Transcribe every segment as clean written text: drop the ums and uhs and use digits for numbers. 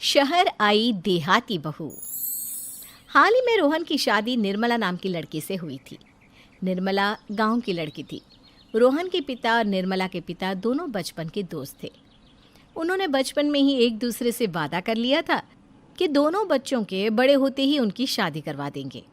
शहर आई देहाती बहू। हाल ही में रोहन की शादी निर्मला नाम की लड़की से हुई थी। निर्मला गांव की लड़की थी। रोहन के पिता और निर्मला के पिता दोनों बचपन के दोस्त थे। उन्होंने बचपन में ही एक दूसरे से वादा कर लिया था कि दोनों बच्चों के बड़े होते ही उनकी शादी करवा देंगे।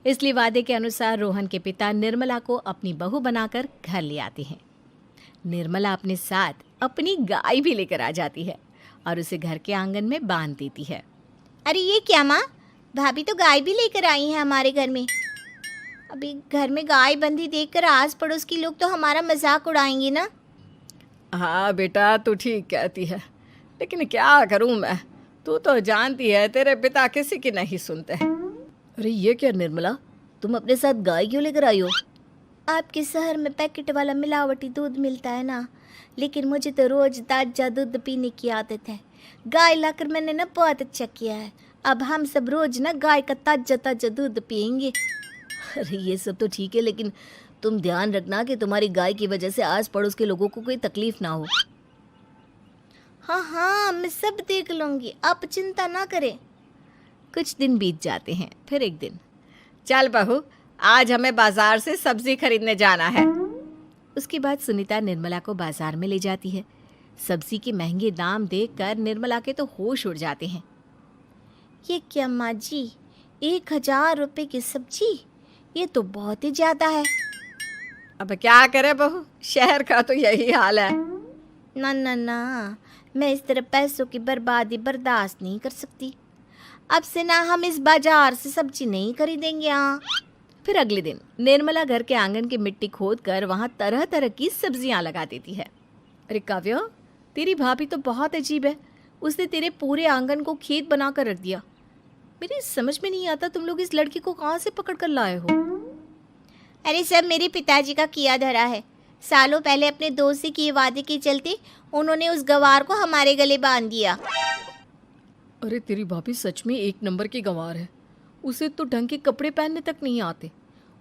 इसलिए वादे के अनुसार रोहन के पिता निर्मला को अपनी बहू बनाकर घर ले आते हैं। निर्मला अपने साथ अपनी गाय भी लेकर आ जाती है और उसे घर के आंगन में बांध देती है। अरे ये क्या माँ, भाभी तो गाय भी लेकर आई हैं हमारे घर में। अभी घर में गाय बंधी देखकर आस पड़ोस के लोग तो हमारा मजाक उड़ाएंगे ना। हाँ बेटा, तू ठीक कहती है, लेकिन क्या करूँ मैं। तू तो जानती है तेरे पिता किसी की नहीं सुनते। अरे ये क्या निर्मला, तुम अपने साथ गाय क्यों लेकर आई हो? आपके शहर में पैकेट वाला मिलावटी दूध मिलता है ना, लेकिन मुझे तो रोज ताजा दूध पीने की आदत है। गाय लाकर मैंने ना बहुत अच्छा किया है। अब हम सब रोज ना गाय का ताजा ताजा दूध पियेंगे। अरे ये सब तो ठीक है, लेकिन तुम ध्यान रखना कि तुम्हारी गाय की वजह से आस पड़ोस के लोगों को कोई तकलीफ ना हो। हाँ हाँ, मैं सब देख लूँगी, आप चिंता ना करें। कुछ दिन बीत जाते हैं। फिर एक दिन, चल बहू, आज हमें बाजार से सब्जी खरीदने जाना है। उसके बाद सुनीता निर्मला को बाजार में ले जाती है। सब्जी के महंगे दाम देखकर निर्मला के तो होश उड़ जाते हैं। ये क्या माँ जी, 1000 रुपये की सब्जी, ये तो बहुत ही ज़्यादा है। अब क्या करे बहू, शहर का तो यही हाल है। ना ना ना, मैं इस तरह पैसों की बर्बादी बर्दाश्त नहीं कर सकती। अब से ना हम इस बाजार से सब्जी नहीं खरीदेंगे। हाँ। फिर अगले दिन निर्मला घर के आंगन की मिट्टी खोद कर वहाँ तरह तरह की सब्जियाँ लगा देती है। अरे काव्या, तेरी भाभी तो बहुत अजीब है। उसने तेरे पूरे आंगन को खेत बना कर रख दिया। मेरी समझ में नहीं आता, तुम लोग इस लड़की को कहाँ से पकड़ कर लाए हो? अरे सब मेरे पिताजी का किया धरा है। सालों पहले अपने दोस्त से किए वादे के चलते उन्होंने उस गवार को हमारे गले बांध दिया। अरे तेरी भाभी सच में एक नंबर की गंवार है। उसे तो ढंग के कपड़े पहनने तक नहीं आते,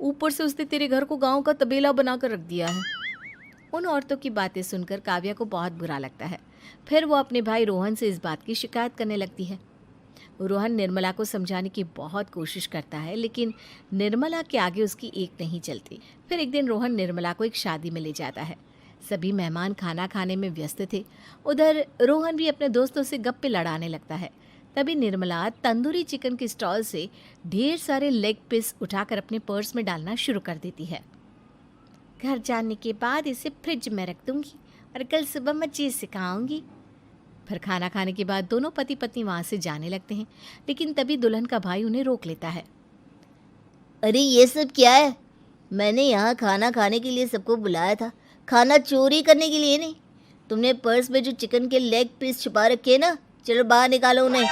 ऊपर से उसने तेरे घर को गांव का तबेला बनाकर रख दिया है। उन औरतों की बातें सुनकर काव्या को बहुत बुरा लगता है। फिर वो अपने भाई रोहन से इस बात की शिकायत करने लगती है। रोहन निर्मला को समझाने की बहुत कोशिश करता है, लेकिन निर्मला के आगे उसकी एक नहीं चलती। फिर एक दिन रोहन निर्मला को एक शादी में ले जाता है। सभी मेहमान खाना खाने में व्यस्त थे। उधर रोहन भी अपने दोस्तों से गप्पे लड़ाने लगता है। तभी निर्मला तंदूरी चिकन के स्टॉल से ढेर सारे लेग पीस उठाकर अपने पर्स में डालना शुरू कर देती है। घर जाने के बाद इसे फ्रिज में रख दूंगी और कल सुबह मजे से खाऊंगी। फिर खाना खाने के बाद दोनों पति पत्नी वहाँ से जाने लगते हैं, लेकिन तभी दुल्हन का भाई उन्हें रोक लेता है। अरे ये सब क्या है? मैंने यहाँ खाना खाने के लिए सबको बुलाया था, खाना चोरी करने के लिए नहीं। तुमने पर्स में जो चिकन के लेग पीस छुपा रखे ना, चलो बाहर निकालो उन्हें।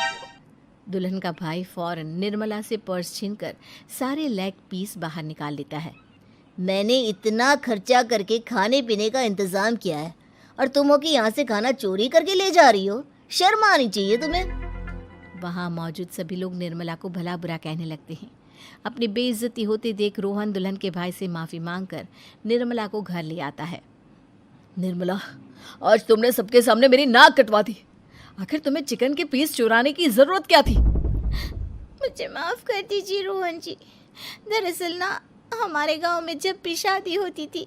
दुल्हन का भाई फौरन निर्मला से पर्स छीनकर सारे लेग पीस बाहर निकाल लेता है। मैंने इतना खर्चा करके खाने पीने का इंतजाम किया है और तुम हो कि यहाँ से खाना चोरी करके ले जा रही हो? शर्म आनी चाहिए तुम्हें। वहाँ मौजूद सभी लोग निर्मला को भला बुरा कहने लगते हैं। अपनी बेइज्जती होते देख रोहन दुल्हन के भाई से माफ़ी मांगकर निर्मला को घर ले आता है। निर्मला, आज तुमने सबके सामने मेरी नाक कटवा दी। आखिर तुम्हें चिकन के पीस चुराने की ज़रूरत क्या थी? मुझे माफ़ कर दीजिए रोहन जी। दरअसल ना, हमारे गांव में जब भी शादी होती थी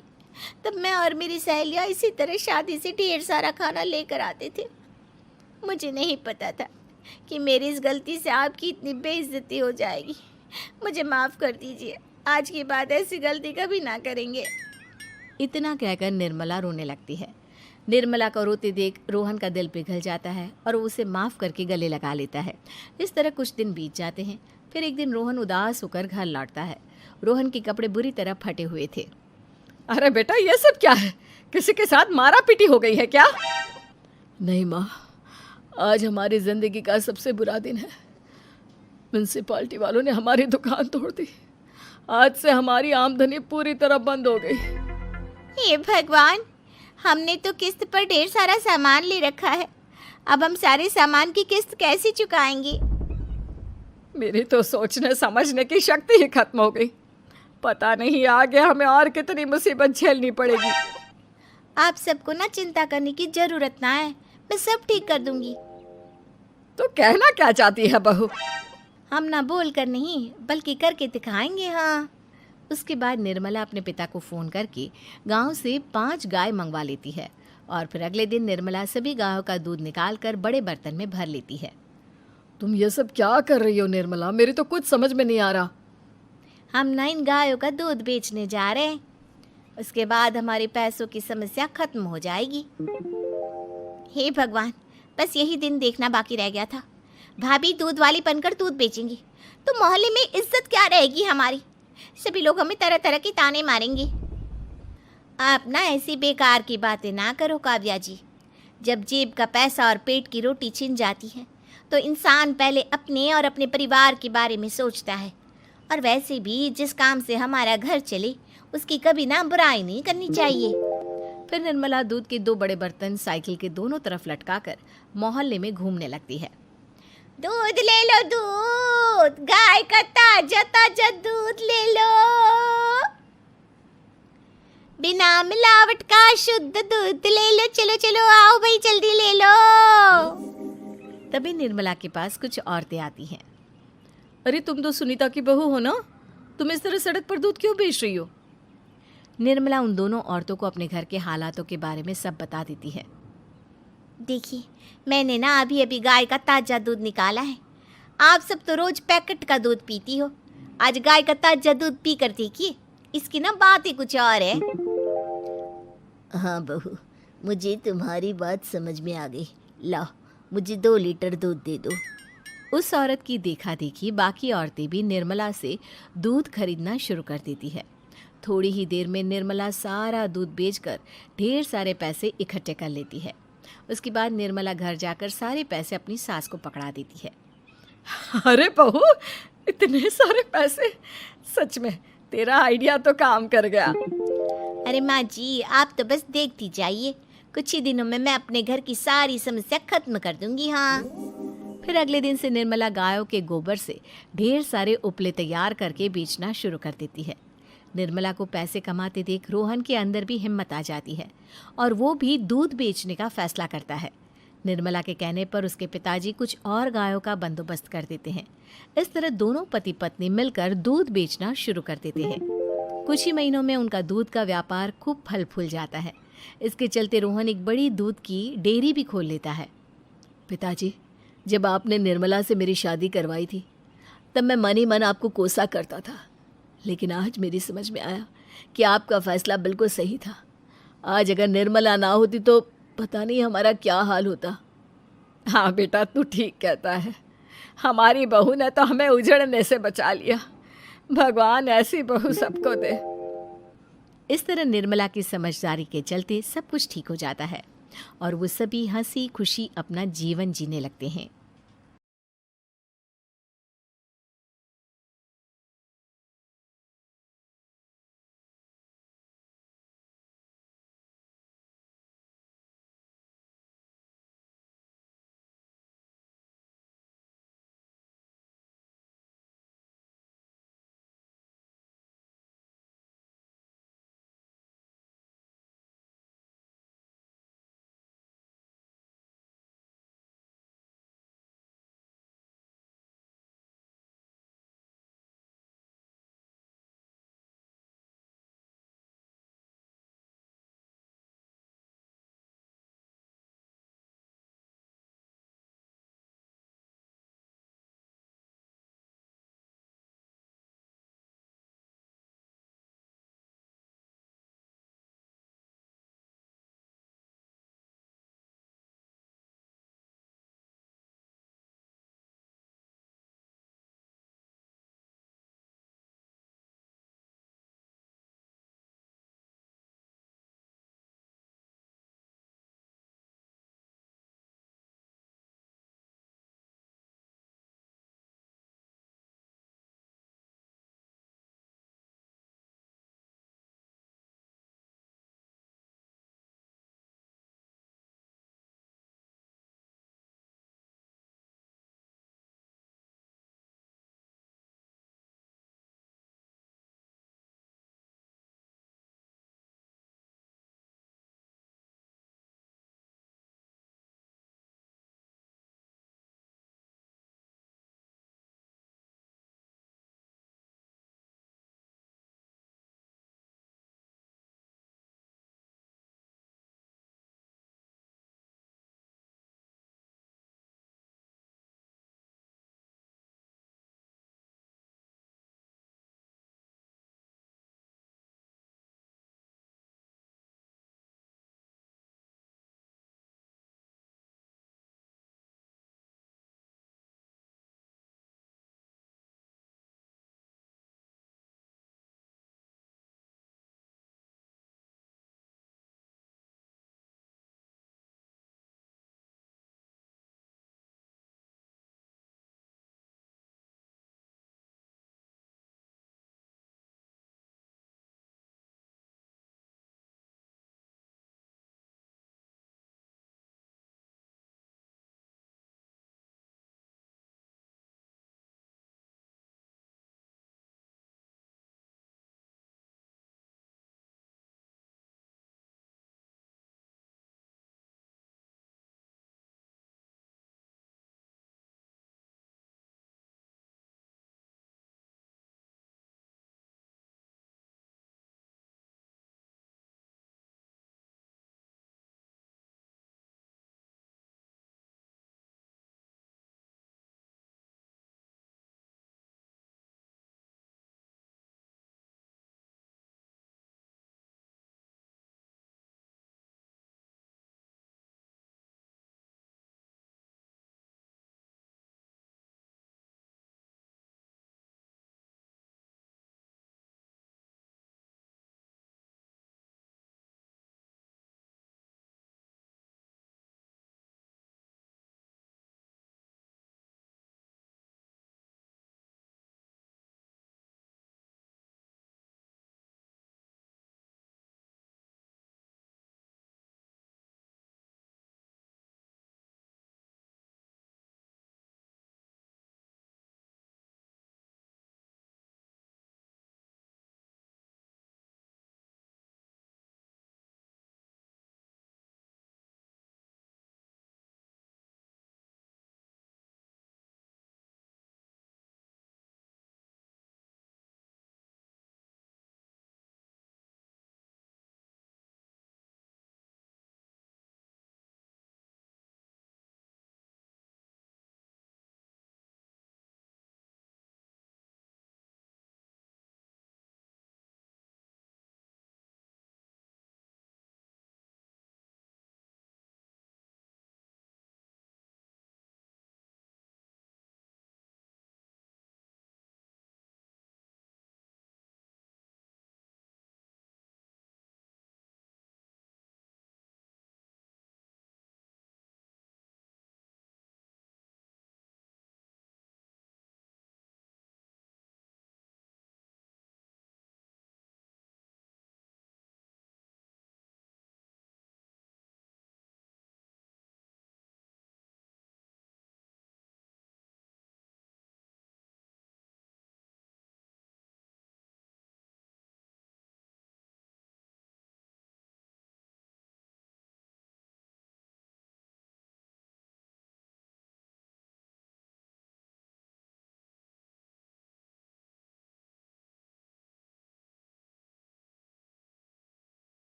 तब मैं और मेरी सहेलियाँ इसी तरह शादी से ढेर सारा खाना लेकर आते थे। मुझे नहीं पता था कि मेरी इस गलती से आपकी इतनी बेइज्जती हो जाएगी। मुझे माफ़ कर दीजिए, आज के बाद ऐसी गलती कभी ना करेंगे। इतना कहकर निर्मला रोने लगती है। निर्मला को रोते देख रोहन का दिल पिघल जाता है और वो उसे माफ़ करके गले लगा लेता है। इस तरह कुछ दिन बीत जाते हैं। फिर एक दिन रोहन उदास होकर घर लौटता है। रोहन के कपड़े बुरी तरह फटे हुए थे। अरे बेटा, ये सब क्या है? किसी के साथ मारा पीटी हो गई है क्या? नहीं माँ, आज हमारी ज़िंदगी का सबसे बुरा दिन है। म्यूनसिपालिटी वालों ने हमारी दुकान तोड़ दी। आज से हमारी आमदनी पूरी तरह बंद हो गई। हे भगवान, हमने तो किस्त पर ढेर सारा सामान ले रखा है। अब हम सारे सामान की किस्त कैसे चुकाएंगे? मेरी तो सोचने समझने की शक्ति ही खत्म हो गई। पता नहीं आगे हमें और कितनी मुसीबत झेलनी पड़ेगी। आप सबको ना चिंता करने की ज़रूरत ना है, मैं सब ठीक कर दूंगी। तो कहना क्या चाहती है बहू? हम ना बोल कर नहीं बल्कि करके दिखाएंगे। हाँ। उसके बाद निर्मला अपने पिता को फ़ोन करके गांव से 5 गाय मंगवा लेती है और फिर अगले दिन निर्मला सभी गायों का दूध निकाल कर बड़े बर्तन में भर लेती है। तुम ये सब क्या कर रही हो निर्मला? मेरी तो कुछ समझ में नहीं आ रहा। हम ना इन गायों का दूध बेचने जा रहे हैं। उसके बाद हमारे पैसों की समस्या खत्म हो जाएगी। हे भगवान, बस यही दिन देखना बाकी रह गया था। भाभी दूध वाली बनकर दूध बेचेंगी तो मोहल्ले में इज्जत क्या रहेगी हमारी। सभी लोग हमें तरह तरह के ताने मारेंगे। आप ना ऐसी बेकार की बातें ना करो काव्या जी। जब जेब का पैसा और पेट की रोटी छिन जाती है तो इंसान पहले अपने और अपने परिवार के बारे में सोचता है। और वैसे भी जिस काम से हमारा घर चले उसकी कभी ना बुराई नहीं करनी चाहिए। फिर निर्मला दूध के 2 बड़े बर्तन साइकिल के दोनों तरफ लटकाकर मोहल्ले में घूमने लगती है। दूध ले लो, दूध, गाय का ताजा ताजा दूध ले लो, बिना मिलावट का शुद्ध दूध ले लो। चलो चलो आओ भाई, जल्दी ले लो। तभी निर्मला के पास कुछ औरतें आती हैं। अरे तुम तो सुनीता की बहू हो ना, तुम इस तरह सड़क पर दूध क्यों बेच रही हो? निर्मला उन दोनों औरतों को अपने घर के हालातों के बारे में सब बता देती है। देखिए, मैंने ना अभी अभी गाय का ताजा दूध निकाला है। आप सब तो रोज पैकेट का दूध पीती हो, आज गाय का ताजा दूध पी कर देखिए, इसकी ना बात ही कुछ और है। हाँ बहू, मुझे तुम्हारी बात समझ में आ गई। लाओ, मुझे 2 लीटर दूध दे दो। उस औरत की देखा देखी बाकी औरतें भी निर्मला से दूध खरीदना शुरू कर देती है। थोड़ी ही देर में निर्मला सारा दूध बेचकर ढेर सारे पैसे इकट्ठे कर लेती है। उसके बाद निर्मला घर जाकर सारे पैसे अपनी सास को पकड़ा देती है। अरे बहू, इतने सारे पैसे! सच में तेरा आइडिया तो काम कर गया। अरे माँ जी, आप तो बस देखती जाइए, कुछ ही दिनों में मैं अपने घर की सारी समस्या खत्म कर दूंगी। हाँ। फिर अगले दिन से निर्मला गायों के गोबर से ढेर सारे उपले तैयार करके बेचना शुरू कर देती है। निर्मला को पैसे कमाते देख रोहन के अंदर भी हिम्मत आ जाती है और वो भी दूध बेचने का फैसला करता है। निर्मला के कहने पर उसके पिताजी कुछ और गायों का बंदोबस्त कर देते हैं। इस तरह दोनों पति पत्नी मिलकर दूध बेचना शुरू कर देते हैं। कुछ ही महीनों में उनका दूध का व्यापार खूब फल फूल जाता है। इसके चलते रोहन एक बड़ी दूध की डेयरी भी खोल लेता है। पिताजी, जब आपने निर्मला से मेरी शादी करवाई थी तब मैं मन ही मन आपको कोसा करता था, लेकिन आज मेरी समझ में आया कि आपका फैसला बिल्कुल सही था। आज अगर निर्मला ना होती तो पता नहीं हमारा क्या हाल होता। हाँ बेटा, तू ठीक कहता है। हमारी बहू ने तो हमें उजड़ने से बचा लिया। भगवान ऐसी बहू सबको दे। इस तरह निर्मला की समझदारी के चलते सब कुछ ठीक हो जाता है और वो सभी हंसी खुशी अपना जीवन जीने लगते हैं।